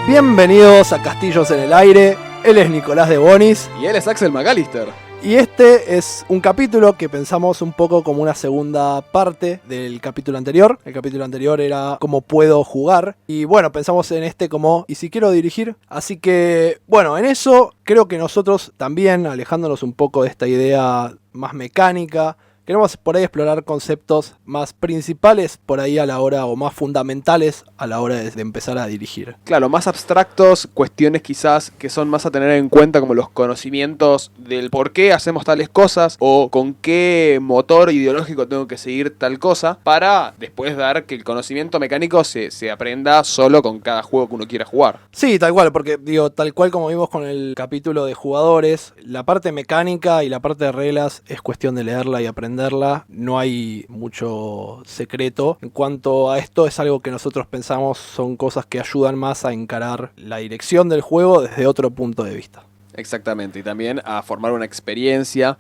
Bienvenidos a Castillos en el Aire. Él es Nicolás de Bonis. Y él es Axel McAllister. Y este es un capítulo que pensamos un poco como una segunda parte del capítulo anterior. El capítulo anterior era cómo puedo jugar. Y bueno, pensamos en este como ¿y si quiero dirigir? Así que bueno, en eso creo que nosotros también, alejándonos un poco de esta idea más mecánica, queremos por ahí explorar conceptos más principales por ahí a la hora, o más fundamentales a la hora de empezar a dirigir. Claro, más abstractos, cuestiones quizás que son más a tener en cuenta, como los conocimientos del por qué hacemos tales cosas o con qué motor ideológico tengo que seguir tal cosa, para después dar que el conocimiento mecánico se aprenda solo con cada juego que uno quiera jugar. Sí, tal cual, porque digo, tal cual como vimos con el capítulo de jugadores, la parte mecánica y la parte de reglas es cuestión de leerla y aprenderla. No hay mucho secreto. En cuanto a esto, es algo que nosotros pensamos son cosas que ayudan más a encarar la dirección del juego desde otro punto de vista. Exactamente, y también a formar una experiencia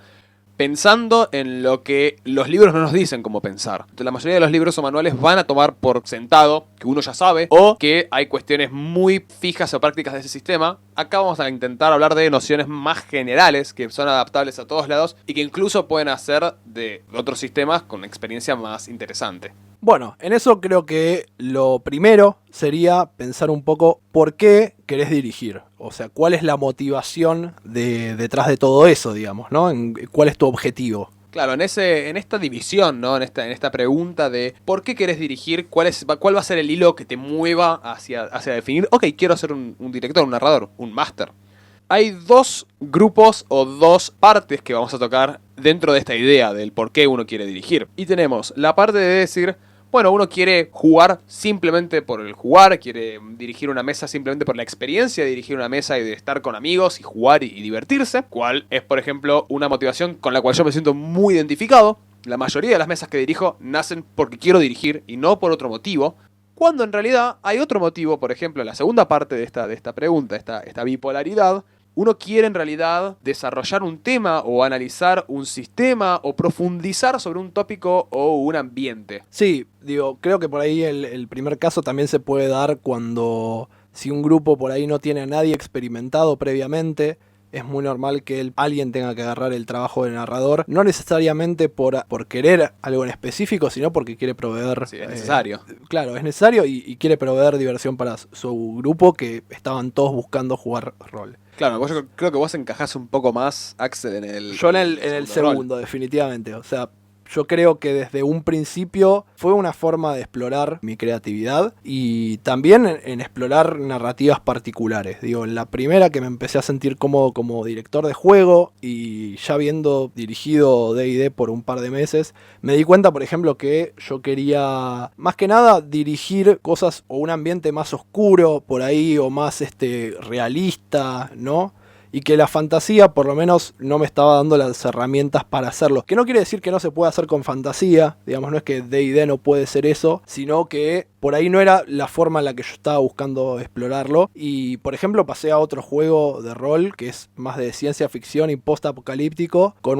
pensando en lo que los libros no nos dicen cómo pensar. Entonces, la mayoría de los libros o manuales van a tomar por sentado que uno ya sabe o que hay cuestiones muy fijas o prácticas de ese sistema. Acá vamos a intentar hablar de nociones más generales que son adaptables a todos lados y que incluso pueden hacer de otros sistemas con una experiencia más interesante. Bueno, en eso creo que lo primero sería pensar un poco por qué querés dirigir. O sea, cuál es la motivación detrás de todo eso, digamos, ¿no? ¿Cuál es tu objetivo? Claro, en esta división, ¿no? En esta pregunta de ¿por qué querés dirigir? ¿Cuál va a ser el hilo que te mueva hacia definir? Ok, quiero ser un director, un narrador, un máster. Hay dos grupos o dos partes que vamos a tocar dentro de esta idea del por qué uno quiere dirigir. Y tenemos la parte de decir, bueno, uno quiere jugar simplemente por el jugar, quiere dirigir una mesa simplemente por la experiencia de dirigir una mesa y de estar con amigos y jugar y divertirse, cual es, por ejemplo, una motivación con la cual yo me siento muy identificado. La mayoría de las mesas que dirijo nacen porque quiero dirigir y no por otro motivo, cuando en realidad hay otro motivo. Por ejemplo, la segunda parte de esta pregunta, esta bipolaridad. Uno quiere en realidad desarrollar un tema o analizar un sistema o profundizar sobre un tópico o un ambiente. Sí, digo, creo que por ahí el primer caso también se puede dar cuando si un grupo por ahí no tiene a nadie experimentado previamente, es muy normal que alguien tenga que agarrar el trabajo de narrador, no necesariamente por querer algo en específico, sino porque quiere proveer... Sí, es necesario. Claro, es necesario y quiere proveer diversión para su grupo que estaban todos buscando jugar rol. Claro, yo creo que vos encajás un poco más, Axel, en el... Yo en el segundo, definitivamente. O sea, yo creo que desde un principio fue una forma de explorar mi creatividad y también en explorar narrativas particulares. Digo, en la primera que me empecé a sentir cómodo como director de juego y ya habiendo dirigido D&D por un par de meses, me di cuenta, por ejemplo, que yo quería más que nada dirigir cosas o un ambiente más oscuro por ahí o más realista, ¿no? Y que la fantasía por lo menos no me estaba dando las herramientas para hacerlo. Que no quiere decir que no se pueda hacer con fantasía, digamos, no es que D&D no puede ser eso, sino que por ahí no era la forma en la que yo estaba buscando explorarlo. Y por ejemplo pasé a otro juego de rol que es más de ciencia ficción y post-apocalíptico, con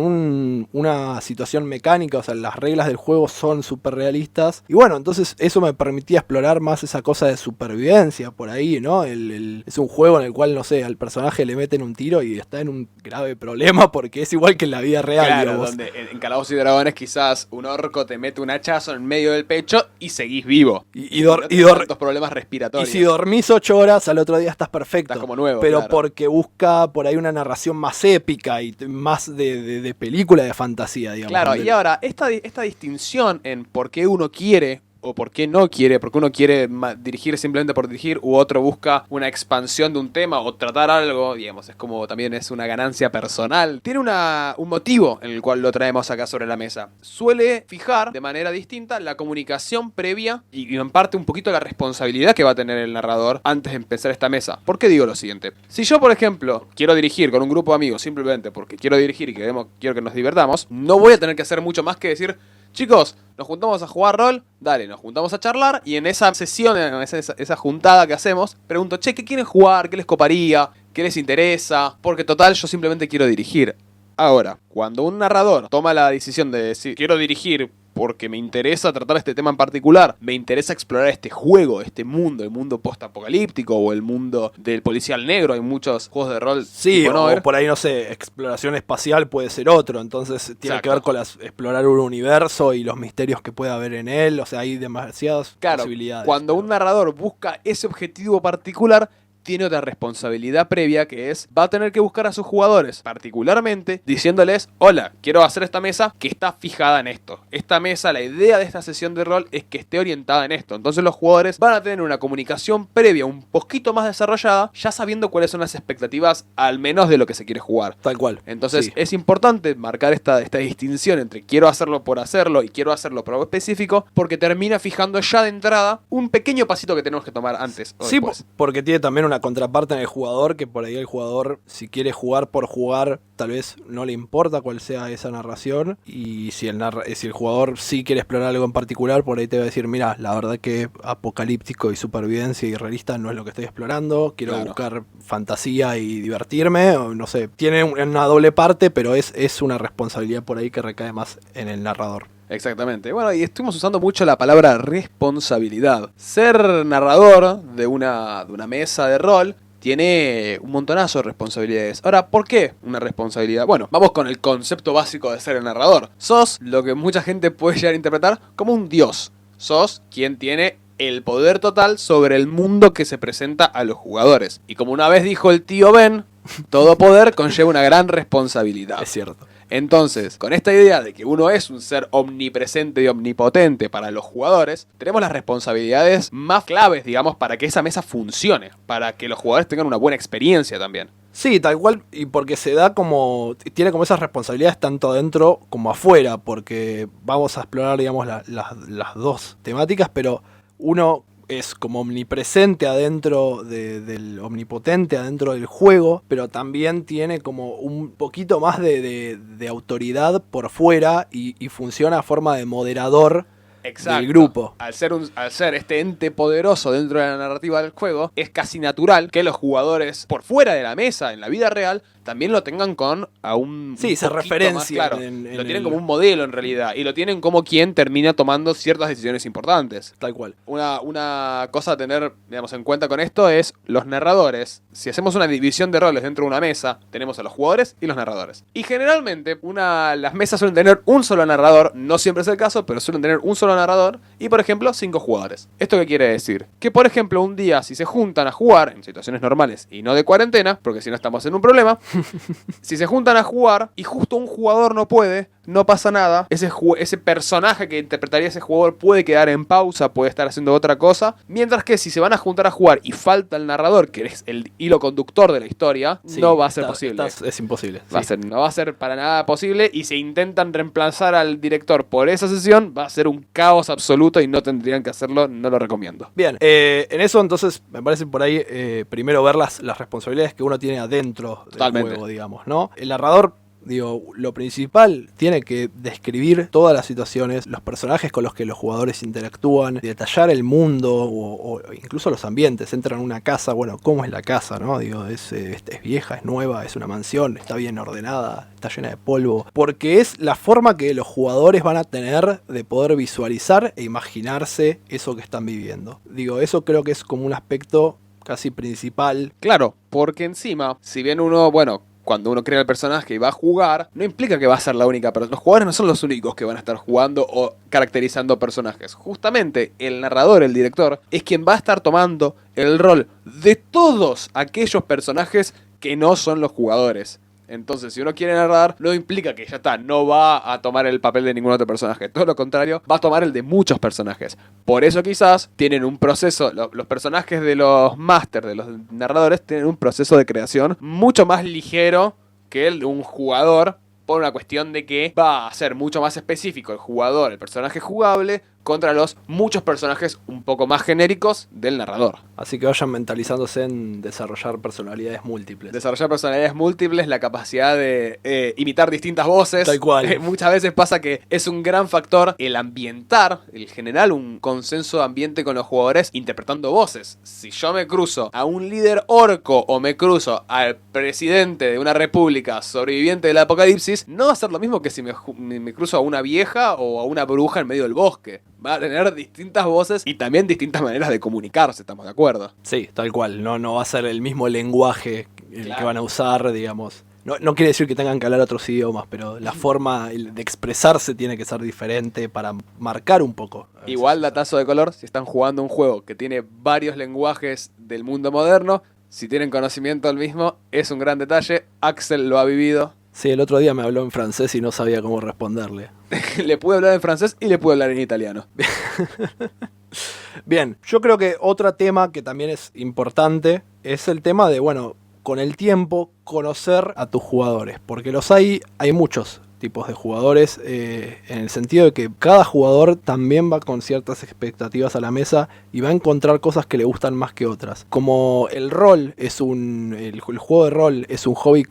una situación mecánica, o sea, las reglas del juego son súper realistas. Y bueno, entonces eso me permitía explorar más esa cosa de supervivencia por ahí, ¿no? Es un juego en el cual, no sé, al personaje le meten un tiro y está en un grave problema porque es igual que en la vida real. Claro, digamos. donde en Calabozos y Dragones quizás un orco te mete un hachazo en medio del pecho y seguís vivo. Y tantos problemas respiratorios. Y si dormís 8 horas, al otro día estás perfecto. Estás como nuevo, pero claro. Porque busca por ahí una narración más épica y más de película de fantasía, digamos. Claro, y ahora, esta distinción en por qué uno quiere o por qué no quiere, porque uno quiere dirigir simplemente por dirigir, u otro busca una expansión de un tema o tratar algo, digamos, es como también es una ganancia personal. Tiene un motivo en el cual lo traemos acá sobre la mesa. Suele fijar de manera distinta la comunicación previa y en parte un poquito la responsabilidad que va a tener el narrador antes de empezar esta mesa. ¿Por qué digo lo siguiente? Si yo, por ejemplo, quiero dirigir con un grupo de amigos simplemente porque quiero dirigir y quiero que nos divertamos, no voy a tener que hacer mucho más que decir: chicos, nos juntamos a jugar rol, dale, nos juntamos a charlar y en esa sesión, en esa juntada que hacemos, pregunto, che, ¿qué quieren jugar? ¿Qué les coparía? ¿Qué les interesa? Porque total, yo simplemente quiero dirigir. Ahora, cuando un narrador toma la decisión de decir quiero dirigir porque me interesa tratar este tema en particular, me interesa explorar este juego, este mundo, el mundo post-apocalíptico o el mundo del policial negro. Hay muchos juegos de rol. Sí, tipo o Noir. por ahí, no sé, exploración espacial puede ser otro, entonces tiene Exacto. que ver con explorar un universo y los misterios que puede haber en él, o sea, hay demasiadas Claro, posibilidades. cuando un narrador busca ese objetivo particular, tiene otra responsabilidad previa que es, va a tener que buscar a sus jugadores, particularmente diciéndoles, hola, quiero hacer esta mesa que está fijada en esto. Esta mesa, la idea de esta sesión de rol es que esté orientada en esto. Entonces los jugadores van a tener una comunicación previa un poquito más desarrollada, ya sabiendo cuáles son las expectativas, al menos de lo que se quiere jugar. Tal cual. Entonces Sí. es importante marcar esta distinción entre quiero hacerlo por hacerlo y quiero hacerlo por algo específico, porque termina fijando ya de entrada un pequeño pasito que tenemos que tomar antes o Sí, después. porque tiene también una contraparte en el jugador, que por ahí el jugador, si quiere jugar por jugar, tal vez no le importa cuál sea esa narración, y si el jugador sí quiere explorar algo en particular, por ahí te va a decir, mira, la verdad que apocalíptico y supervivencia y realista no es lo que estoy explorando, quiero Claro. buscar fantasía y divertirme, o no sé, tiene una doble parte, pero es una responsabilidad por ahí que recae más en el narrador. Exactamente. Bueno, y estuvimos usando mucho la palabra responsabilidad. Ser narrador de una mesa de rol tiene un montonazo de responsabilidades. Ahora, ¿por qué una responsabilidad? Bueno, vamos con el concepto básico de ser el narrador. Sos lo que mucha gente puede llegar a interpretar como un dios. Sos quien tiene el poder total sobre el mundo que se presenta a los jugadores. Y como una vez dijo el tío Ben, todo poder conlleva una gran responsabilidad. Es cierto. Entonces, con esta idea de que uno es un ser omnipresente y omnipotente para los jugadores, tenemos las responsabilidades más claves, digamos, para que esa mesa funcione, para que los jugadores tengan una buena experiencia también. Sí, tal cual, y porque se da como, tiene como esas responsabilidades tanto adentro como afuera, porque vamos a explorar, digamos, las dos temáticas, pero uno es como omnipresente adentro del omnipotente adentro del juego, pero también tiene como un poquito más de autoridad por fuera y funciona a forma de moderador del grupo. Al ser este ente poderoso dentro de la narrativa del juego, es casi natural que los jugadores por fuera de la mesa, en la vida real, también lo tengan a un Sí, se poquito referencian más claro. en Lo tienen el- como un modelo en realidad, y lo tienen como quien termina tomando ciertas decisiones importantes. Tal cual. Una cosa a tener, digamos, en cuenta con esto es los narradores. Si hacemos una división de roles dentro de una mesa, tenemos a los jugadores y los narradores. Y generalmente las mesas suelen tener un solo narrador, no siempre es el caso, pero suelen tener un solo narrador y, por ejemplo, 5 jugadores. ¿Esto qué quiere decir? Que, por ejemplo, un día si se juntan a jugar en situaciones normales y no de cuarentena, porque si no estamos en un problema, si se juntan a jugar y justo un jugador no puede, no pasa nada. Ese personaje que interpretaría ese jugador puede quedar en pausa, puede estar haciendo otra cosa. Mientras que si se van a juntar a jugar y falta el narrador, que es el hilo conductor de la historia, Sí, no va a ser posible. Es imposible. Sí. No va a ser para nada posible. Y si intentan reemplazar al director por esa sesión, va a ser un caos absoluto y no tendrían que hacerlo. No lo recomiendo. Bien, en eso entonces me parece por ahí primero ver las responsabilidades que uno tiene adentro del Totalmente. juego, digamos, ¿no? El narrador, digo, lo principal tiene que describir todas las situaciones, los personajes con los que los jugadores interactúan, detallar el mundo o incluso los ambientes. Entran a una casa, bueno, ¿cómo es la casa, no? Digo, es vieja, es nueva, es una mansión, está bien ordenada, está llena de polvo. Porque es la forma que los jugadores van a tener de poder visualizar e imaginarse eso que están viviendo. Digo, eso creo que es como un aspecto casi principal. Claro, porque encima, si bien cuando uno crea el personaje y va a jugar, no implica que va a ser la única persona. Los jugadores no son los únicos que van a estar jugando o caracterizando personajes. Justamente el narrador, el director, es quien va a estar tomando el rol de todos aquellos personajes que no son los jugadores. Entonces, si uno quiere narrar, no implica que ya está, no va a tomar el papel de ningún otro personaje. Todo lo contrario, va a tomar el de muchos personajes. Por eso quizás tienen un proceso, los personajes de los masters, de los narradores, tienen un proceso de creación mucho más ligero que el de un jugador, por una cuestión de que va a ser mucho más específico el jugador, el personaje jugable, contra los muchos personajes un poco más genéricos del narrador. Así que vayan mentalizándose en desarrollar personalidades múltiples. Desarrollar personalidades múltiples, la capacidad de imitar distintas voces. Tal cual. Muchas veces pasa que es un gran factor el ambientar, el generar un consenso de ambiente con los jugadores interpretando voces. Si yo me cruzo a un líder orco o me cruzo al presidente de una república sobreviviente del apocalipsis, no va a ser lo mismo que si me cruzo a una vieja o a una bruja en medio del bosque. Va a tener distintas voces y también distintas maneras de comunicarse, ¿estamos de acuerdo? Sí, tal cual. No va a ser el mismo lenguaje el Claro. que van a usar, digamos. No quiere decir que tengan que hablar otros idiomas, pero la forma de expresarse tiene que ser diferente para marcar un poco. A veces. Igual, datazo de color, si están jugando un juego que tiene varios lenguajes del mundo moderno, si tienen conocimiento del mismo, es un gran detalle. Axel lo ha vivido. Sí, el otro día me habló en francés y no sabía cómo responderle. Le pude hablar en francés y le pude hablar en italiano. Bien, yo creo que otro tema que también es importante es el tema de, bueno, con el tiempo conocer a tus jugadores, porque hay muchos tipos de jugadores, en el sentido de que cada jugador también va con ciertas expectativas a la mesa y va a encontrar cosas que le gustan más que otras. Como el rol el juego de rol es un hobby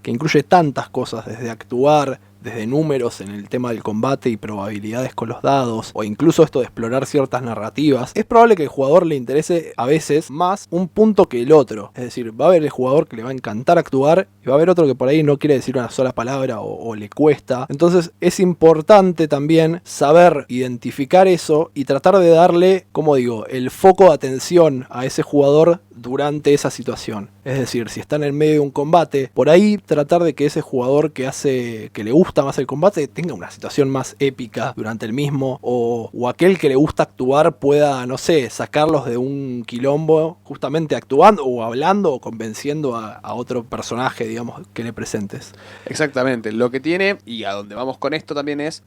que incluye tantas cosas, desde actuar, desde números en el tema del combate y probabilidades con los dados, o incluso esto de explorar ciertas narrativas, es probable que el jugador le interese a veces más un punto que el otro. Es decir, va a haber el jugador que le va a encantar actuar y va a haber otro que por ahí no quiere decir una sola palabra o le cuesta. Entonces es importante también saber identificar eso y tratar de darle, como digo, el foco de atención a ese jugador durante esa situación. Es decir, si está en el medio de un combate, por ahí tratar de que ese jugador que le gusta más el combate tenga una situación más épica durante el mismo, o aquel que le gusta actuar pueda, no sé, sacarlos de un quilombo justamente actuando o hablando o convenciendo a otro personaje, digamos, que le presentes. Exactamente, lo que tiene, y a donde vamos con esto también es,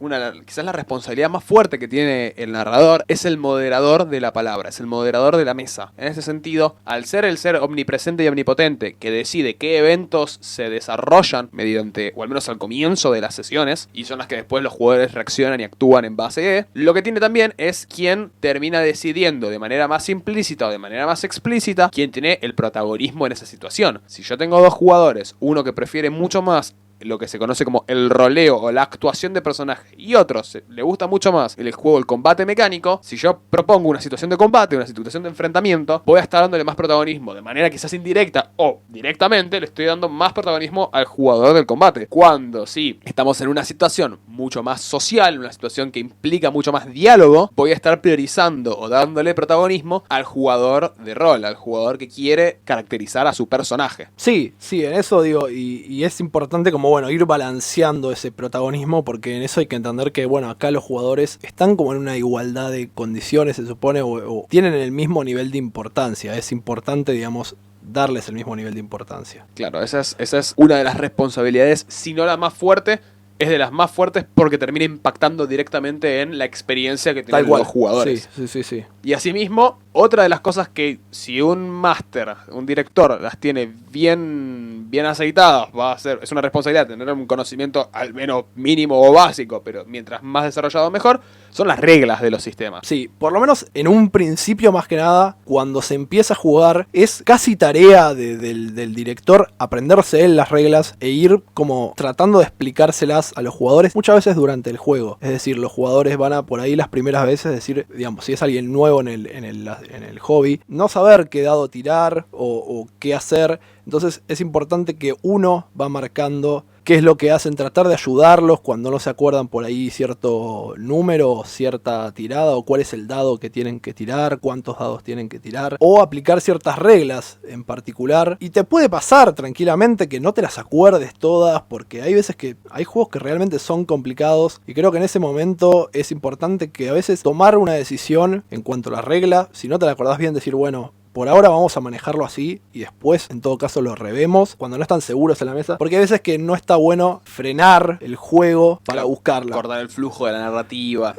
quizás la responsabilidad más fuerte que tiene el narrador es el moderador de la palabra, es el moderador de la mesa. En ese sentido, al ser el ser omnipresente y omnipotente que decide qué eventos se desarrollan mediante, o al menos al comienzo de las sesiones, y son las que después los jugadores reaccionan y actúan en base a, lo que tiene también es quien termina decidiendo de manera más implícita o de manera más explícita quién tiene el protagonismo en esa situación. Si yo tengo dos jugadores, uno que prefiere mucho más lo que se conoce como el roleo o la actuación de personaje y otros le gusta mucho más el juego, el combate mecánico, si yo propongo una situación de combate, una situación de enfrentamiento, voy a estar dándole más protagonismo de manera quizás indirecta o directamente le estoy dando más protagonismo al jugador del combate. Cuando sí estamos en una situación mucho más social, una situación que implica mucho más diálogo, voy a estar priorizando o dándole protagonismo al jugador de rol, al jugador que quiere caracterizar a su personaje. Sí, en eso digo, y es importante como, bueno, ir balanceando ese protagonismo, porque en eso hay que entender que, bueno, acá los jugadores están como en una igualdad de condiciones, se supone, o tienen el mismo nivel de importancia. Es importante, digamos, darles el mismo nivel de importancia. Claro, esa es una de las responsabilidades, si no la más fuerte, es de las más fuertes porque termina impactando directamente en la experiencia que tienen los jugadores. Sí. Y asimismo, otra de las cosas que si un máster, un director, las tiene bien aceitadas, es una responsabilidad tener un conocimiento al menos mínimo o básico, pero mientras más desarrollado mejor, son las reglas de los sistemas. Sí, por lo menos en un principio, más que nada, cuando se empieza a jugar, es casi tarea del director aprenderse él las reglas e ir como tratando de explicárselas a los jugadores muchas veces durante el juego. Es decir, los jugadores van a por ahí las primeras veces decir, digamos, si es alguien nuevo en el hobby, no saber qué dado tirar o qué hacer. Entonces es importante que uno va marcando qué es lo que hacen, tratar de ayudarlos cuando no se acuerdan por ahí cierto número, cierta tirada, o cuál es el dado que tienen que tirar, cuántos dados tienen que tirar, o aplicar ciertas reglas en particular. Y te puede pasar tranquilamente que no te las acuerdes todas, porque hay veces que hay juegos que realmente son complicados, y creo que en ese momento es importante que a veces tomar una decisión en cuanto a la regla, si no te la acordás bien, decir, bueno, por ahora vamos a manejarlo así y después en todo caso lo revemos cuando no están seguros en la mesa, porque hay veces que no está bueno frenar el juego para buscarla. Cortar el flujo de la narrativa.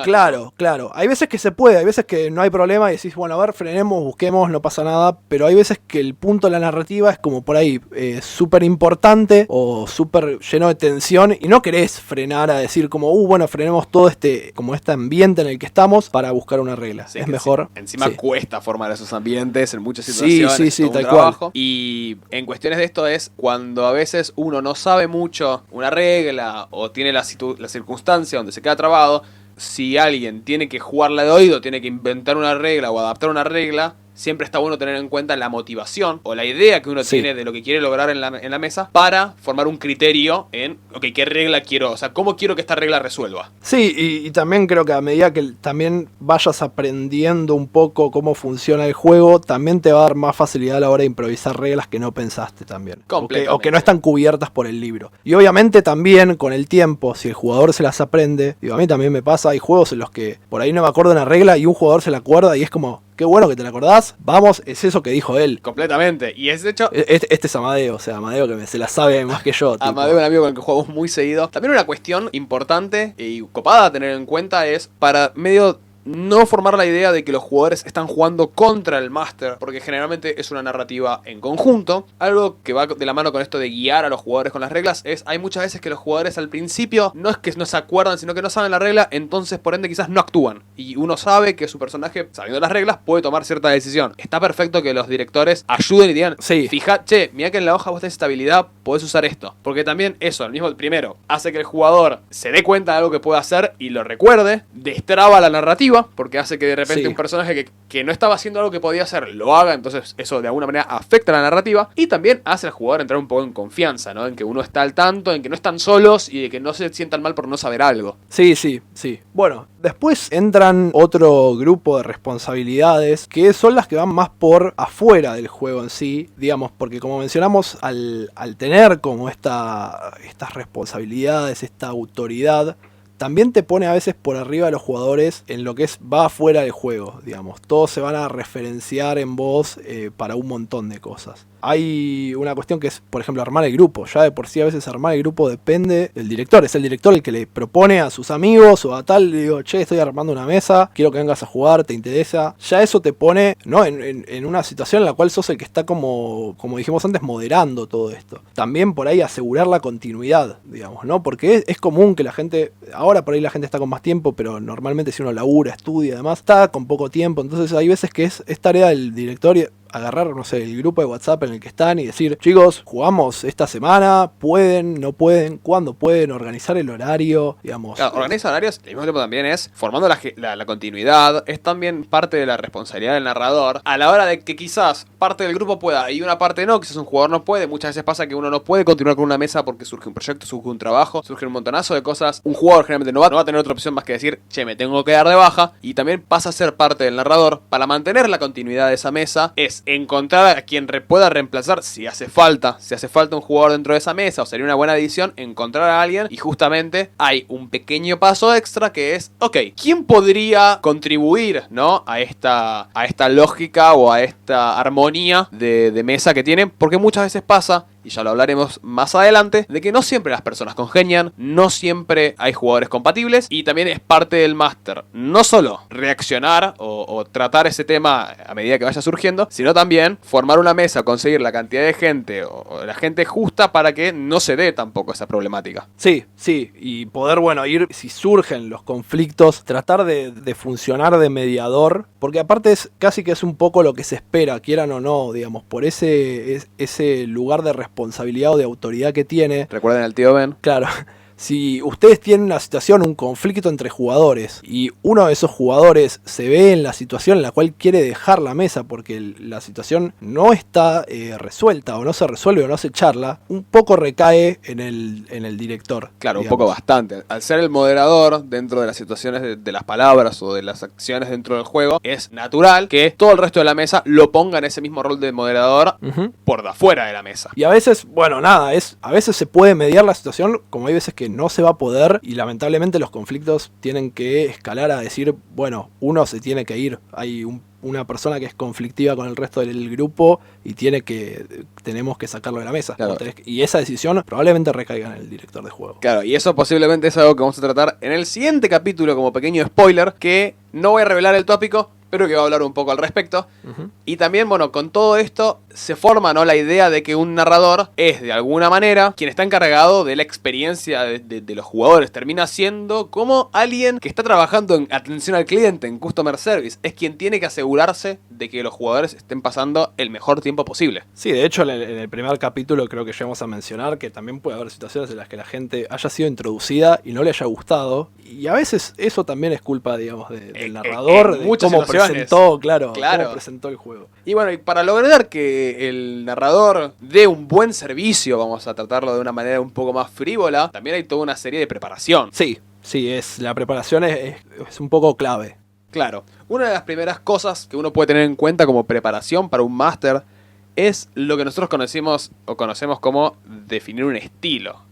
Claro. Hay veces que se puede, hay veces que no hay problema y decís, bueno, a ver, frenemos, busquemos, no pasa nada, pero hay veces que el punto de la narrativa es como por ahí, súper importante o súper lleno de tensión y no querés frenar a decir como, bueno, frenemos todo este ambiente en el que estamos para buscar una regla. Sí, es mejor. Encima cuesta formar esos ambientes en muchas situaciones. Sí, tal trabajo. cual. Y en cuestiones de esto es cuando a veces uno no sabe mucho una regla o tiene la circunstancia donde se queda trabado. Si alguien tiene que jugarla de oído, tiene que inventar una regla o adaptar una regla, siempre está bueno tener en cuenta la motivación o la idea que uno tiene de lo que quiere lograr en la mesa para formar un criterio en, ok, ¿qué regla quiero? O sea, ¿cómo quiero que esta regla resuelva? Sí, y también creo que a medida que también vayas aprendiendo un poco cómo funciona el juego, también te va a dar más facilidad a la hora de improvisar reglas que no pensaste también. O que no están cubiertas por el libro. Y obviamente también con el tiempo, si el jugador se las aprende, digo, a mí también me pasa, hay juegos en los que por ahí no me acuerdo una regla y un jugador se la acuerda y es como, qué bueno que te la acordás, vamos, es eso que dijo él. Completamente, y es de hecho... Este es Amadeo, o sea, Amadeo que se la sabe más que yo. Amadeo, un amigo con el que jugamos muy seguido. También una cuestión importante y copada a tener en cuenta es para medio... no formar la idea de que los jugadores están jugando contra el máster, porque generalmente es una narrativa en conjunto. Algo que va de la mano con esto de guiar a los jugadores con las reglas es, hay muchas veces que los jugadores al principio no es que no se acuerdan, sino que no saben la regla, entonces por ende quizás no actúan. Y uno sabe que su personaje, sabiendo las reglas, puede tomar cierta decisión. Está perfecto que los directores ayuden y digan, fija, mira que en la hoja vos tenés esta habilidad, podés usar esto. Porque también eso, el primero, hace que el jugador se dé cuenta de algo que puede hacer y lo recuerde, destraba la narrativa, porque hace que de repente un personaje que no estaba haciendo algo que podía hacer, lo haga, entonces eso de alguna manera afecta la narrativa, y también hace al jugador entrar un poco en confianza, ¿no? En que uno está al tanto, en que no están solos y de que no se sientan mal por no saber algo. Sí. Bueno, después entran otro grupo de responsabilidades que son las que van más por afuera del juego en sí, digamos, porque como mencionamos, al tener como estas responsabilidades, esta autoridad, también te pone a veces por arriba de los jugadores en lo que va afuera del juego, digamos. Todos se van a referenciar en vos para un montón de cosas. Hay una cuestión que es, por ejemplo, armar el grupo. Ya de por sí a veces armar el grupo depende del director. Es el director el que le propone a sus amigos o a tal, le digo, che, estoy armando una mesa, quiero que vengas a jugar, ¿te interesa? Ya eso te pone, ¿no? en una situación en la cual sos el que está como dijimos antes, moderando todo esto. También por ahí asegurar la continuidad, digamos, ¿no? Porque es común que la gente, ahora por ahí la gente está con más tiempo, pero normalmente si uno labura, estudia, además, está con poco tiempo. Entonces hay veces que es tarea del director agarrar, no sé, el grupo de WhatsApp en el que están y decir, chicos, jugamos esta semana, pueden, no pueden, cuándo pueden, organizar el horario, digamos. Claro, organizar horarios, al mismo tiempo también es formando la continuidad, es también parte de la responsabilidad del narrador, a la hora de que quizás parte del grupo pueda y una parte no, quizás un jugador no puede, muchas veces pasa que uno no puede continuar con una mesa porque surge un proyecto, surge un trabajo, surge un montonazo de cosas, un jugador generalmente no va a tener otra opción más que decir, che, me tengo que dar de baja, y también pasa a ser parte del narrador. Para mantener la continuidad de esa mesa es encontrar a quien pueda reemplazar si hace falta un jugador dentro de esa mesa, o sería una buena edición, encontrar a alguien, y justamente hay un pequeño paso extra que es, ok, ¿quién podría contribuir, ¿no? a esta lógica o a esta armonía de mesa que tienen? Porque muchas veces pasa, y ya lo hablaremos más adelante, de que no siempre las personas congenian, no siempre hay jugadores compatibles, y también es parte del máster no solo reaccionar o tratar ese tema a medida que vaya surgiendo, sino también formar una mesa, conseguir la cantidad de gente o la gente justa para que no se dé tampoco esa problemática. Sí, y poder, bueno, ir, si surgen los conflictos, tratar de funcionar de mediador, porque aparte es casi que es un poco lo que se espera, quieran o no, digamos, por ese lugar de responsabilidad o de autoridad que tiene. ¿Recuerden al tío Ben? Claro. Si ustedes tienen una situación, un conflicto entre jugadores, y uno de esos jugadores se ve en la situación en la cual quiere dejar la mesa porque la situación no está resuelta, o no se resuelve, o no se charla, un poco recae en el director. Claro, digamos. Un poco bastante. Al ser el moderador dentro de las situaciones de las palabras o de las acciones dentro del juego, es natural que todo el resto de la mesa lo ponga en ese mismo rol de moderador por de afuera de la mesa. Y a veces, bueno, nada, a veces se puede mediar la situación, como hay veces que que no se va a poder y lamentablemente los conflictos tienen que escalar a decir, bueno, uno se tiene que ir, hay una persona que es conflictiva con el resto del grupo y tenemos que sacarlo de la mesa. Claro. Y esa decisión probablemente recaiga en el director de juego. Claro, y eso posiblemente es algo que vamos a tratar en el siguiente capítulo como pequeño spoiler, que no voy a revelar el tópico, pero que va a hablar un poco al respecto. Y también, bueno, con todo esto se forma, ¿no?, la idea de que un narrador es, de alguna manera, quien está encargado de la experiencia de los jugadores. Termina siendo como alguien que está trabajando en atención al cliente, en customer service. Es quien tiene que asegurarse de que los jugadores estén pasando el mejor tiempo posible. Sí, de hecho, en el primer capítulo creo que llegamos a mencionar que también puede haber situaciones en las que la gente haya sido introducida y no le haya gustado. Y a veces eso también es culpa, digamos, del narrador, de muchas cómo situaciones. presentó, claro, Claro. cómo presentó el juego. Y bueno, y para lograr que el narrador dé un buen servicio, vamos a tratarlo de una manera un poco más frívola, también hay toda una serie de preparación. Sí, la preparación es un poco clave. Claro, una de las primeras cosas que uno puede tener en cuenta como preparación para un máster es lo que nosotros conocemos como definir un estilo.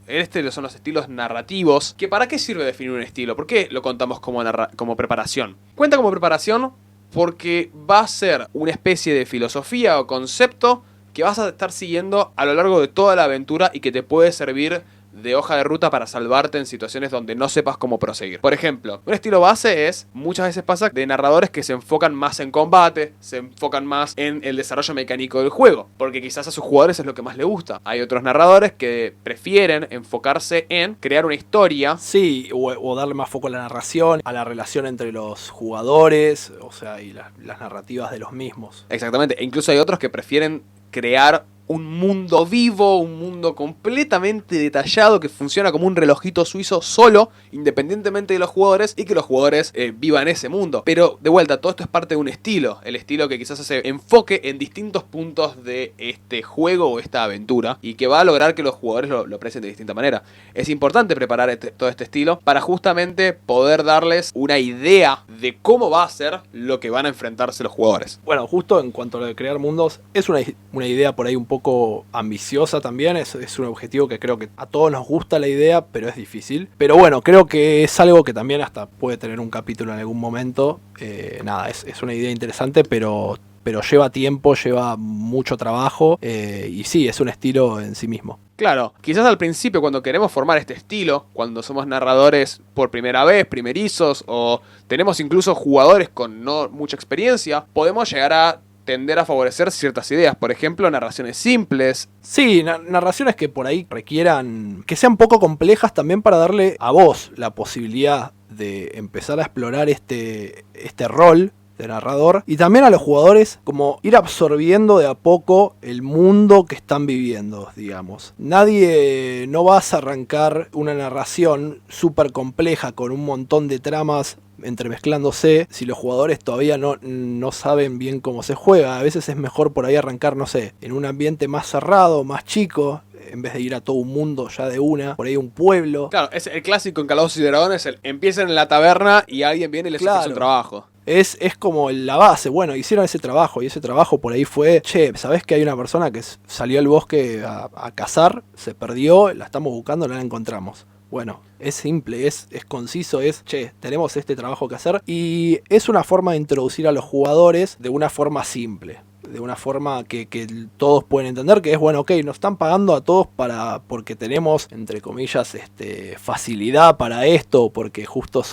Son los estilos narrativos. ¿Para qué sirve definir un estilo? ¿Por qué lo contamos como preparación? Cuenta como preparación porque va a ser una especie de filosofía o concepto que vas a estar siguiendo a lo largo de toda la aventura y que te puede servir de hoja de ruta para salvarte en situaciones donde no sepas cómo proseguir. Por ejemplo, un estilo base muchas veces pasa de narradores que se enfocan más en combate, se enfocan más en el desarrollo mecánico del juego, porque quizás a sus jugadores es lo que más les gusta. Hay otros narradores que prefieren enfocarse en crear una historia. Sí, o darle más foco a la narración, a la relación entre los jugadores, o sea, y las narrativas de los mismos. Exactamente, e incluso hay otros que prefieren crear un mundo vivo, un mundo completamente detallado que funciona como un relojito suizo solo, independientemente de los jugadores, y que los jugadores vivan ese mundo. Pero de vuelta, todo esto es parte de un estilo, el estilo que quizás hace enfoque en distintos puntos de este juego o esta aventura, y que va a lograr que los jugadores lo aprecien de distinta manera. Es importante preparar todo este estilo para justamente poder darles una idea de cómo va a ser lo que van a enfrentarse los jugadores. Bueno, justo en cuanto a lo de crear mundos, es una idea por ahí un poco ambiciosa también, es un objetivo que creo que a todos nos gusta la idea, pero es difícil. Pero bueno, creo que es algo que también hasta puede tener un capítulo en algún momento. Es una idea interesante, pero lleva tiempo, lleva mucho trabajo, y sí, es un estilo en sí mismo. Claro, quizás al principio cuando queremos formar este estilo, cuando somos narradores por primera vez, primerizos, o tenemos incluso jugadores con no mucha experiencia, podemos llegar a tender a favorecer ciertas ideas, por ejemplo, narraciones simples. Sí, narraciones que por ahí requieran, que sean poco complejas también para darle a vos la posibilidad de empezar a explorar este rol de narrador, y también a los jugadores como ir absorbiendo de a poco el mundo que están viviendo, digamos. No vas a arrancar una narración súper compleja con un montón de tramas entremezclándose si los jugadores todavía no saben bien cómo se juega. A veces es mejor por ahí arrancar, no sé, en un ambiente más cerrado, más chico, en vez de ir a todo un mundo ya de una, por ahí un pueblo. Claro, es el clásico en Calabozos y Dragones, empiezan en la taberna y alguien viene y les hace su trabajo. Es como la base. Bueno, hicieron ese trabajo, y ese trabajo por ahí fue, ¿sabés que hay una persona que salió al bosque a cazar, se perdió, la estamos buscando, no la encontramos? Bueno, es simple, es conciso, tenemos este trabajo que hacer, y es una forma de introducir a los jugadores de una forma simple, de una forma que todos pueden entender, que es, bueno, ok, nos están pagando a todos porque tenemos, entre comillas, facilidad para esto, porque justo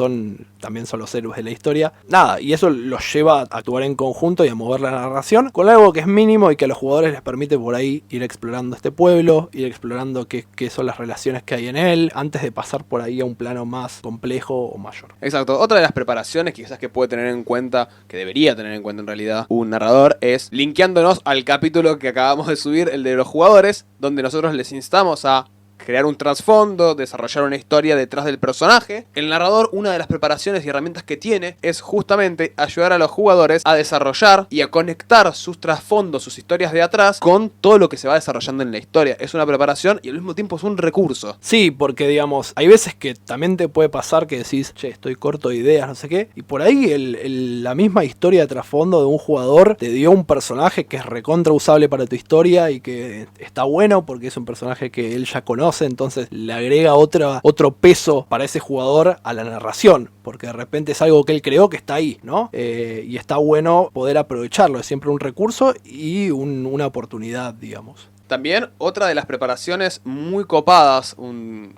también son los héroes de la historia. Nada, y eso los lleva a actuar en conjunto y a mover la narración con algo que es mínimo y que a los jugadores les permite por ahí ir explorando este pueblo, ir explorando qué son las relaciones que hay en él, antes de pasar por ahí a un plano más complejo o mayor. Exacto. Otra de las preparaciones quizás que puede tener en cuenta, que debería tener en cuenta en realidad, un narrador, es linkeándonos al capítulo que acabamos de subir, el de los jugadores, donde nosotros les instamos a crear un trasfondo, desarrollar una historia detrás del personaje. El narrador, una de las preparaciones y herramientas que tiene es justamente ayudar a los jugadores a desarrollar y a conectar sus trasfondos, sus historias de atrás, con todo lo que se va desarrollando en la historia. Es una preparación y al mismo tiempo es un recurso. Sí, porque digamos, hay veces que también te puede pasar que decís, estoy corto de ideas, no sé qué, y por ahí la misma historia de trasfondo de un jugador te dio un personaje que es recontra usable para tu historia y que está bueno porque es un personaje que él ya conoce conoce, entonces le agrega otro peso para ese jugador a la narración, porque de repente es algo que él creó que está ahí, ¿no? Y está bueno poder aprovecharlo, es siempre un recurso y una oportunidad, digamos. También otra de las preparaciones muy copadas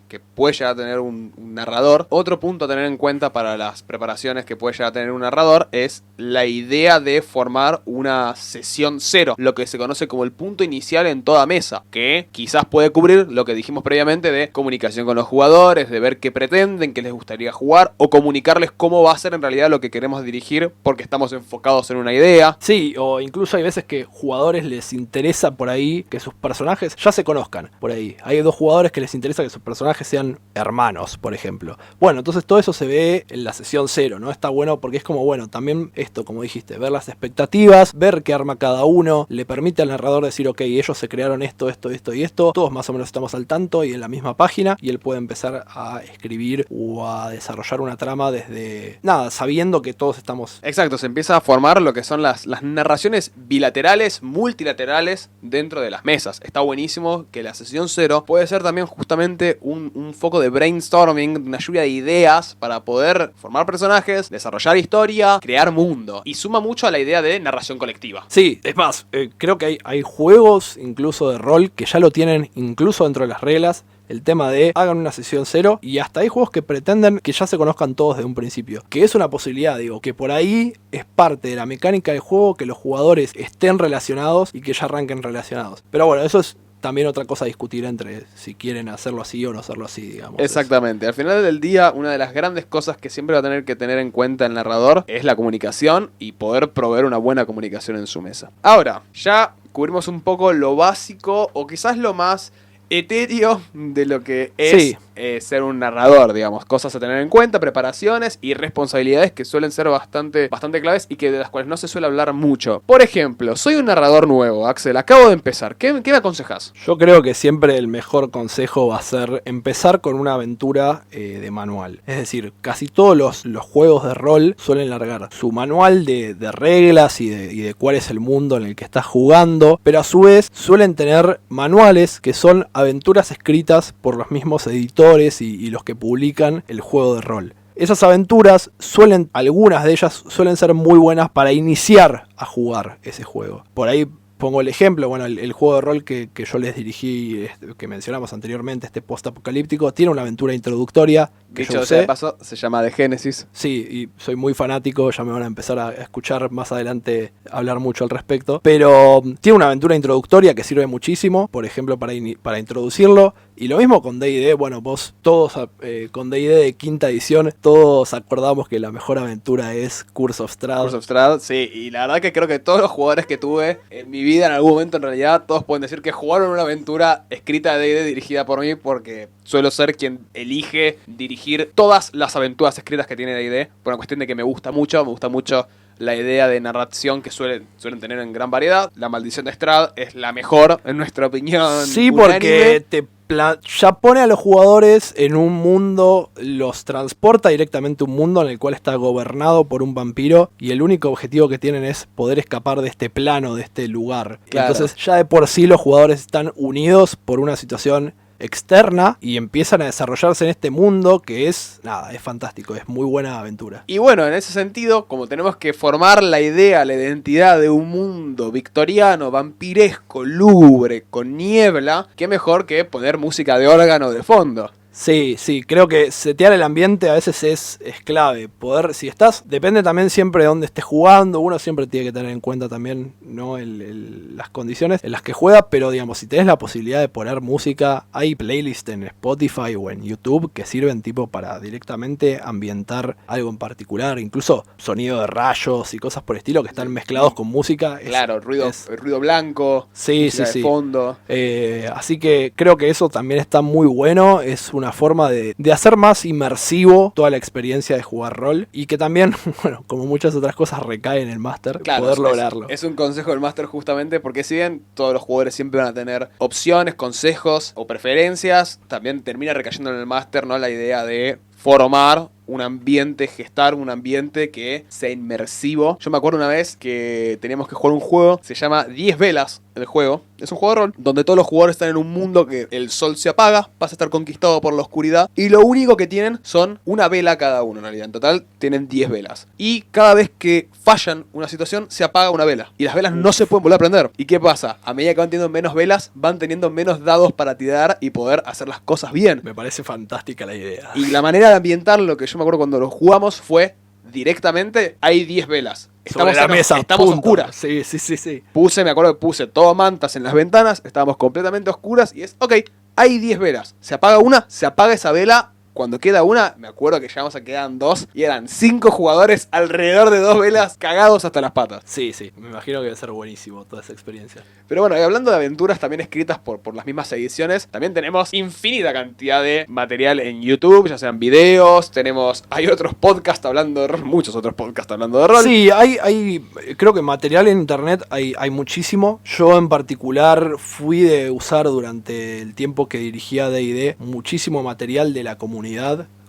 que puede llegar a tener un narrador, otro punto a tener en cuenta para las preparaciones que puede llegar a tener un narrador es la idea de formar una sesión cero, lo que se conoce como el punto inicial en toda mesa, que quizás puede cubrir lo que dijimos previamente de comunicación con los jugadores, de ver qué pretenden, qué les gustaría jugar, o comunicarles cómo va a ser en realidad lo que queremos dirigir porque estamos enfocados en una idea. Sí, o incluso hay veces que jugadores les interesa por ahí que sus personajes ya se conozcan por ahí. Hay 2 jugadores que les interesa que sus personajes sean hermanos, por ejemplo. Bueno, entonces todo eso se ve en la sesión 0, ¿no? Está bueno porque es como, bueno, también esto, como dijiste, ver las expectativas, ver qué arma cada uno, le permite al narrador decir, ok, ellos se crearon esto y esto, todos más o menos estamos al tanto y en la misma página, y él puede empezar a escribir o a desarrollar una trama desde, nada, sabiendo que todos estamos... Exacto, se empieza a formar lo que son las narraciones bilaterales, multilaterales dentro de las mesas. Está buenísimo que la sesión 0 puede ser también justamente un foco de brainstorming, una lluvia de ideas para poder formar personajes, desarrollar historia, crear mundo. Y suma mucho a la idea de narración colectiva. Sí, es más, creo que hay juegos incluso de rol que ya lo tienen incluso dentro de las reglas. El tema de hagan una sesión 0, y hasta hay juegos que pretenden que ya se conozcan todos desde un principio. Que es una posibilidad, digo, que por ahí es parte de la mecánica del juego que los jugadores estén relacionados y que ya arranquen relacionados. Pero bueno, eso es también otra cosa a discutir entre si quieren hacerlo así o no hacerlo así, digamos. Exactamente. Al final del día, una de las grandes cosas que siempre va a tener que tener en cuenta el narrador es la comunicación y poder proveer una buena comunicación en su mesa. Ahora, ya cubrimos un poco lo básico o quizás lo más etéreo de lo que es ser un narrador, digamos. Cosas a tener en cuenta, preparaciones y responsabilidades que suelen ser bastante claves y que de las cuales no se suele hablar mucho. Por ejemplo, soy un narrador nuevo, Axel, acabo de empezar. ¿Qué me aconsejas? Yo creo que siempre el mejor consejo va a ser empezar con una aventura de manual. Es decir, casi todos los juegos de rol suelen largar su manual de reglas y de cuál es el mundo en el que estás jugando, pero a su vez suelen tener manuales que son aventuras escritas por los mismos editores y los que publican el juego de rol. Esas aventuras algunas de ellas suelen ser muy buenas para iniciar a jugar ese juego. Por ahí pongo el ejemplo, bueno, el juego de rol que yo les dirigí, que mencionamos anteriormente, este post-apocalíptico, tiene una aventura introductiena que dicho yo sea usé. de paso, se llama The Genesis. Sí, y soy muy fanático, ya me van a empezar a escuchar más adelante hablar mucho al respecto. Pero tiene una aventura introductoria que sirve muchísimo, por ejemplo, para introducirlo. Y lo mismo con D&D, bueno, vos todos con D&D de quinta edición, todos acordamos que la mejor aventura es Curse of Strahd. Curse of Strahd, sí, y la verdad que creo que todos los jugadores que tuve en mi vida en algún momento en realidad, todos pueden decir que jugaron una aventura escrita de D&D dirigida por mí, porque suelo ser quien elige dirigir todas las aventuras escritas que tiene D&D, por una cuestión de que me gusta mucho la idea de narración que suelen tener en gran variedad. La Maldición de Strahd es la mejor, en nuestra opinión. Sí, porque ya pone a los jugadores en un mundo, los transporta directamente a un mundo en el cual está gobernado por un vampiro y el único objetivo que tienen es poder escapar de este plano, de este lugar. Claro. Entonces ya de por sí los jugadores están unidos por una situación externa y empiezan a desarrollarse en este mundo que es fantástico, es muy buena aventura. Y bueno, en ese sentido, como tenemos que formar la idea, la identidad de un mundo victoriano, vampiresco, lúgubre, con niebla, qué mejor que poner música de órgano de fondo. Sí, creo que setear el ambiente a veces es clave. Poder, si estás, depende también siempre de dónde estés jugando. Uno siempre tiene que tener en cuenta también, ¿no? Las condiciones en las que juega. Pero digamos, si tenés la posibilidad de poner música, hay playlists en Spotify o en YouTube que sirven tipo para directamente ambientar algo en particular. Incluso sonido de rayos y cosas por el estilo que están mezclados con música. Claro, ruido blanco, sí, de fondo. Así que creo que eso también está muy bueno. Es una forma de hacer más inmersivo toda la experiencia de jugar rol y que también, bueno, como muchas otras cosas recae en el máster, claro, poder lograrlo. Es un consejo del máster justamente porque si bien todos los jugadores siempre van a tener opciones, consejos o preferencias, también termina recayendo en el máster, ¿no? La idea de formar un ambiente, gestar un ambiente que sea inmersivo. Yo me acuerdo una vez que teníamos que jugar un juego, se llama 10 velas el juego. Es un juego de rol donde todos los jugadores están en un mundo que el sol se apaga, pasa a estar conquistado por la oscuridad y lo único que tienen son una vela cada uno en realidad. En total tienen 10 velas. Y cada vez que fallan una situación se apaga una vela. Y las velas no se pueden volver a prender. ¿Y qué pasa? A medida que van teniendo menos velas, van teniendo menos dados para tirar y poder hacer las cosas bien. Me parece fantástica la idea. Y la manera de ambientar lo que yo me acuerdo cuando lo jugamos fue directamente, hay 10 velas. Sobre la mesa, estamos punto. oscuras. Sí. Me acuerdo que puse todo mantas en las ventanas, estábamos completamente oscuras y es, ok, hay 10 velas. Se apaga una, se apaga esa vela. Cuando queda una, me acuerdo que llegamos a quedan 2 y eran 5 jugadores alrededor de 2 velas cagados hasta las patas. Sí, me imagino que debe ser buenísimo toda esa experiencia. Pero bueno, y hablando de aventuras también escritas por las mismas ediciones, también tenemos infinita cantidad de material en YouTube, ya sean videos, hay otros podcasts hablando de rol, muchos otros podcasts hablando de rol. Sí, creo que material en internet hay muchísimo. Yo en particular fui de usar durante el tiempo que dirigía D&D muchísimo material de la comunidad.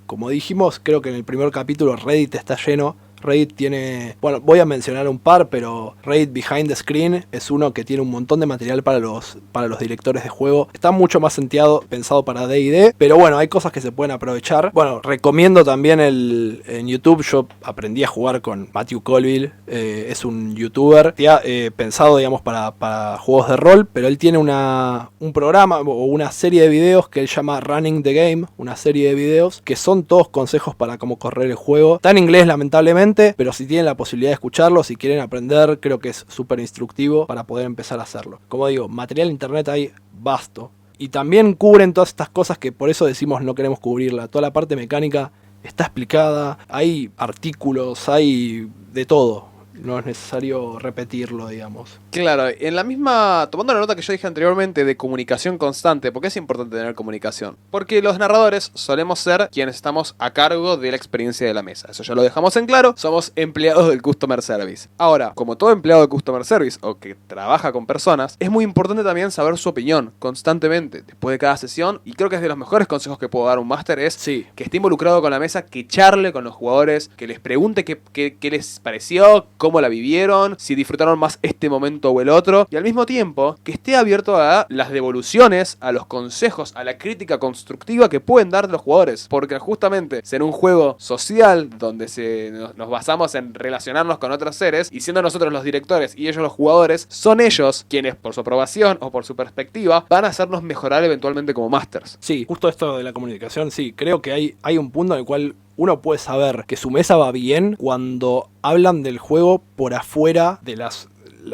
Como dijimos, creo que en el primer capítulo Reddit está lleno. Reddit tiene, bueno, voy a mencionar un par, pero Reddit Behind the Screen es uno que tiene un montón de material para los directores de juego. Está mucho más pensado para D&D, pero bueno, hay cosas que se pueden aprovechar. Bueno, recomiendo también en YouTube, yo aprendí a jugar con Matthew Colville, es un youtuber pensado, digamos, para juegos de rol, pero él tiene un programa o una serie de videos que él llama Running the Game, una serie de videos que son todos consejos para cómo correr el juego. Está en inglés, lamentablemente, pero si tienen la posibilidad de escucharlo, si quieren aprender, creo que es súper instructivo para poder empezar a hacerlo. Como digo, material en internet hay vasto. Y también cubren todas estas cosas que por eso decimos no queremos cubrirla. Toda la parte mecánica está explicada, hay artículos, hay de todo. No es necesario repetirlo, digamos. Claro, en la misma, tomando la nota que yo dije anteriormente de comunicación constante, ¿por qué es importante tener comunicación? Porque los narradores solemos ser quienes estamos a cargo de la experiencia de la mesa. Eso ya lo dejamos en claro, somos empleados del Customer Service. Ahora, como todo empleado de Customer Service o que trabaja con personas, es muy importante también saber su opinión constantemente, después de cada sesión, y creo que es de los mejores consejos que puedo dar un máster es que esté involucrado con la mesa, que charle con los jugadores, que les pregunte qué les pareció, cómo la vivieron, si disfrutaron más este momento o el otro, y al mismo tiempo que esté abierto a las devoluciones, a los consejos, a la crítica constructiva que pueden dar los jugadores, porque justamente ser un juego social donde nos basamos en relacionarnos con otros seres, y siendo nosotros los directores y ellos los jugadores, son ellos quienes por su aprobación o por su perspectiva van a hacernos mejorar eventualmente como masters. Sí, justo esto de la comunicación, sí, creo que hay un punto en el cual uno puede saber que su mesa va bien cuando hablan del juego por afuera de las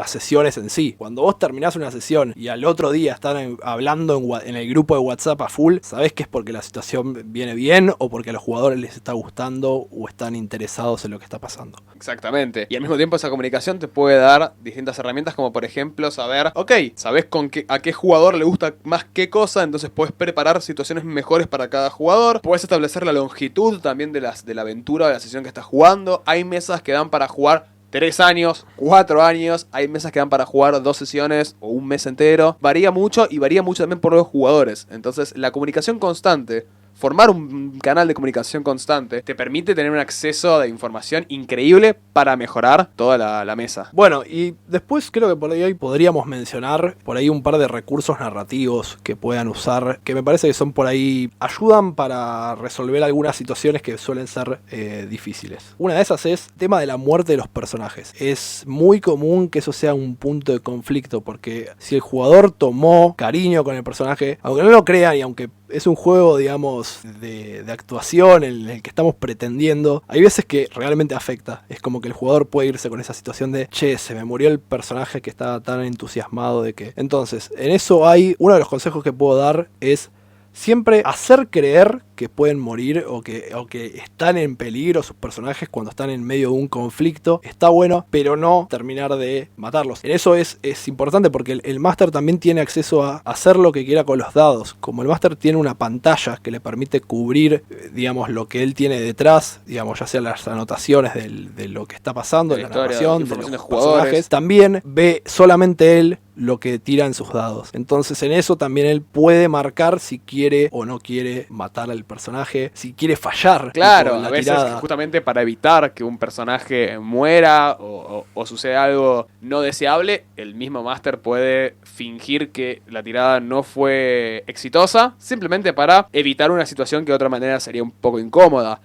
sesiones en sí. Cuando vos terminás una sesión y al otro día están hablando en el grupo de WhatsApp a full, sabés que es porque la situación viene bien o porque a los jugadores les está gustando o están interesados en lo que está pasando. Exactamente. Y al mismo tiempo esa comunicación te puede dar distintas herramientas como por ejemplo saber, ok, sabés a qué jugador le gusta más qué cosa, entonces puedes preparar situaciones mejores para cada jugador. Puedes establecer la longitud también de la aventura o de la sesión que estás jugando. Hay mesas que dan para jugar 3 años, 4 años, hay mesas que dan para jugar 2 sesiones o un mes entero. Varía mucho y varía mucho también por los jugadores. Entonces la comunicación constante, formar un canal de comunicación constante, te permite tener un acceso de información increíble para mejorar toda la mesa. Bueno, y después creo que por ahí podríamos mencionar por ahí un par de recursos narrativos que puedan usar, que me parece que son por ahí, ayudan para resolver algunas situaciones que suelen ser difíciles. Una de esas es el tema de la muerte de los personajes. Es muy común que eso sea un punto de conflicto, porque si el jugador tomó cariño con el personaje, aunque no lo crean y aunque es un juego, digamos, de actuación en el que estamos pretendiendo, hay veces que realmente afecta. Es como que el jugador puede irse con esa situación de, che, se me murió el personaje que estaba tan entusiasmado de que... Entonces, en eso uno de los consejos que puedo dar es siempre hacer creer que pueden morir o que están en peligro sus personajes cuando están en medio de un conflicto. Está bueno, pero no terminar de matarlos. En eso es importante porque el máster también tiene acceso a hacer lo que quiera con los dados. Como el máster tiene una pantalla que le permite cubrir, digamos, lo que él tiene detrás, digamos, ya sea las anotaciones de lo que está pasando, de la narración, de los personajes, también ve solamente él lo que tira en sus dados. Entonces en eso también él puede marcar si quiere o no quiere matar al personaje, si quiere fallar. Claro, en la a veces tirada. justamente para evitar que un personaje muera o suceda algo no deseable, el mismo Master puede fingir que la tirada no fue exitosa, simplemente para evitar una situación que de otra manera sería un poco incómoda.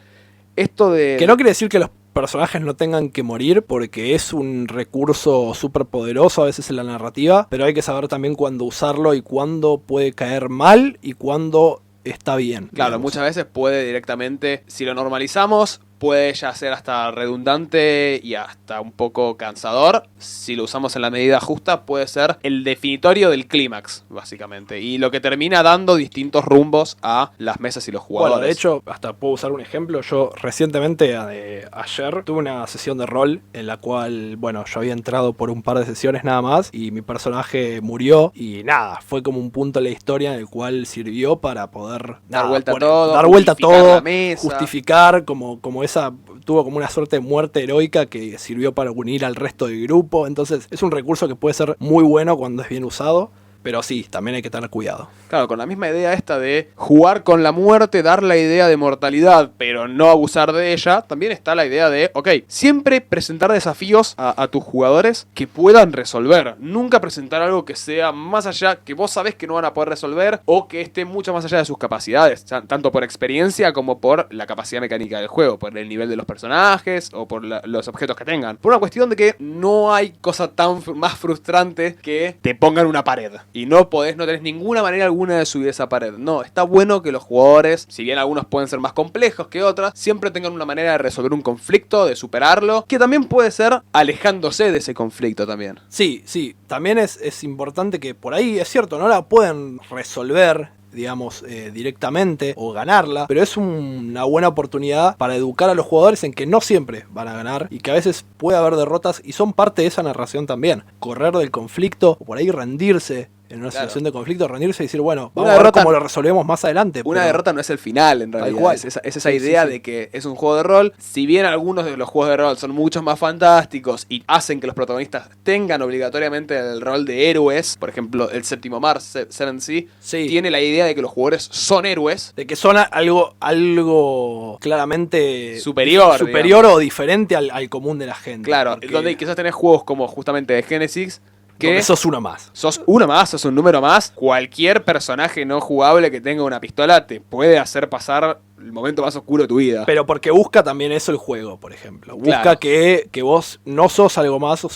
Esto de... Que no quiere decir que los personajes no tengan que morir, porque es un recurso súper poderoso a veces en la narrativa, pero hay que saber también cuándo usarlo y cuándo puede caer mal y cuándo está bien. Claro, digamos. muchas veces puede directamente, si lo normalizamos, puede ya ser hasta redundante y hasta un poco cansador. Si lo usamos en la medida justa, puede ser el definitorio del clímax, básicamente. Y lo que termina dando distintos rumbos a las mesas y los jugadores. Bueno, de hecho, hasta puedo usar un ejemplo. Yo recientemente, ayer, tuve una sesión de rol en la cual, bueno, yo había entrado por un par de sesiones nada más y mi personaje murió y nada, fue como un punto en la historia en el cual sirvió para poder Dar vuelta a todo, dar vuelta a justificar todo, la mesa. justificar como esa, tuvo como una suerte de muerte heroica que sirvió para unir al resto del grupo. Entonces es un recurso que puede ser muy bueno cuando es bien usado. Pero sí, también hay que tener cuidado. Claro, con la misma idea esta de jugar con la muerte, dar la idea de mortalidad, pero no abusar de ella, también está la idea de, ok, siempre presentar desafíos a tus jugadores que puedan resolver. Nunca presentar algo que sea más allá, que vos sabés que no van a poder resolver, o que esté mucho más allá de sus capacidades, tanto por experiencia como por la capacidad mecánica del juego, por el nivel de los personajes, o por los objetos que tengan. Por una cuestión de que no hay cosa tan más frustrante que te pongan una pared. Y no tenés ninguna manera alguna de subir esa pared. No, está bueno que los jugadores, si bien algunos pueden ser más complejos que otras, siempre tengan una manera de resolver un conflicto, de superarlo, que también puede ser alejándose de ese conflicto también. Sí, también es importante que por ahí, es cierto, no la pueden resolver, digamos, directamente o ganarla, pero es una buena oportunidad para educar a los jugadores en que no siempre van a ganar y que a veces puede haber derrotas y son parte de esa narración también. Correr del conflicto o por ahí rendirse en una situación de conflicto, rendirse y decir, bueno, vamos a ver cómo lo resolvemos más adelante. Una derrota no es el final, en realidad. Cual. Es esa idea de que es un juego de rol. Si bien algunos de los juegos de rol son mucho más fantásticos y hacen que los protagonistas tengan obligatoriamente el rol de héroes, por ejemplo, el Séptimo Mar, Seven Sea, tiene la idea de que los jugadores son héroes. De que son algo claramente superior o diferente al común de la gente. Claro, porque... donde quizás tenés juegos como justamente de Genesis, que sos uno más. Sos uno más, sos un número más. Cualquier personaje no jugable que tenga una pistola te puede hacer pasar el momento más oscuro de tu vida. Pero porque busca también eso el juego, por ejemplo. Busca claro. que vos no sos algo más,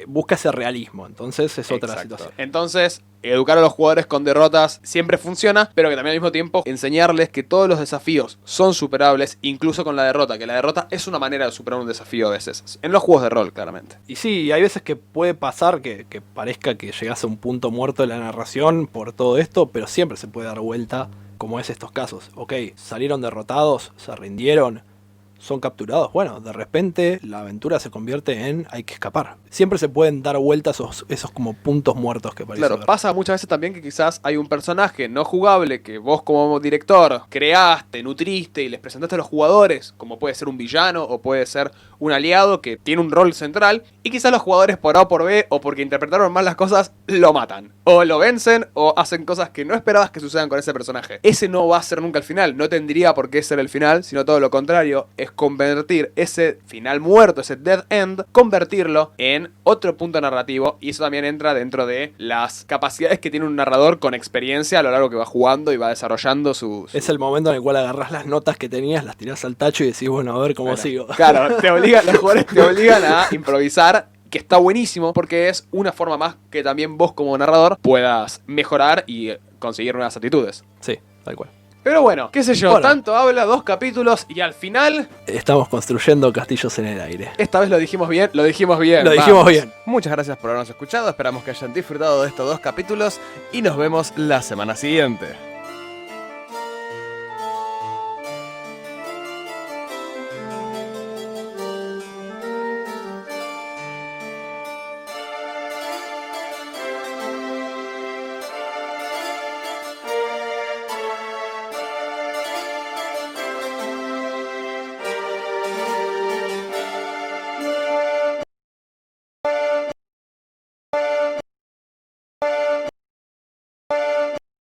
busca ese realismo. Entonces es otra situación. Entonces, educar a los jugadores con derrotas siempre funciona, pero que también al mismo tiempo enseñarles que todos los desafíos son superables, incluso con la derrota. Que la derrota es una manera de superar un desafío a veces. En los juegos de rol, claramente. Y sí, hay veces que puede pasar que parezca que llegás a un punto muerto de la narración por todo esto, pero siempre se puede dar vuelta, como es estos casos. Ok, salieron derrotados, se rindieron, son capturados. Bueno, de repente la aventura se convierte en hay que escapar. Siempre se pueden dar vueltas esos como puntos muertos que parecen. Claro, pasa muchas veces también que quizás hay un personaje no jugable que vos como director creaste, nutriste y les presentaste a los jugadores, como puede ser un villano o puede ser un aliado que tiene un rol central, y quizás los jugadores por A o por B o porque interpretaron mal las cosas, lo matan. O lo vencen o hacen cosas que no esperabas que sucedan con ese personaje. Ese no va a ser nunca el final, no tendría por qué ser el final, sino todo lo contrario, es convertir ese final muerto, ese dead end, convertirlo en otro punto narrativo, y eso también entra dentro de las capacidades que tiene un narrador con experiencia a lo largo que va jugando y va desarrollando su... Es el momento en el cual agarrás las notas que tenías, las tirás al tacho y decís, bueno, a ver cómo sigo. Claro, los jugadores te obligan a improvisar, que está buenísimo porque es una forma más que también vos como narrador puedas mejorar y conseguir nuevas actitudes. Sí, tal cual. Pero bueno, qué sé yo, tanto habla, 2 capítulos y al final... Estamos construyendo castillos en el aire. Esta vez lo dijimos bien, lo dijimos bien. Muchas gracias por habernos escuchado, esperamos que hayan disfrutado de estos 2 capítulos y nos vemos la semana siguiente.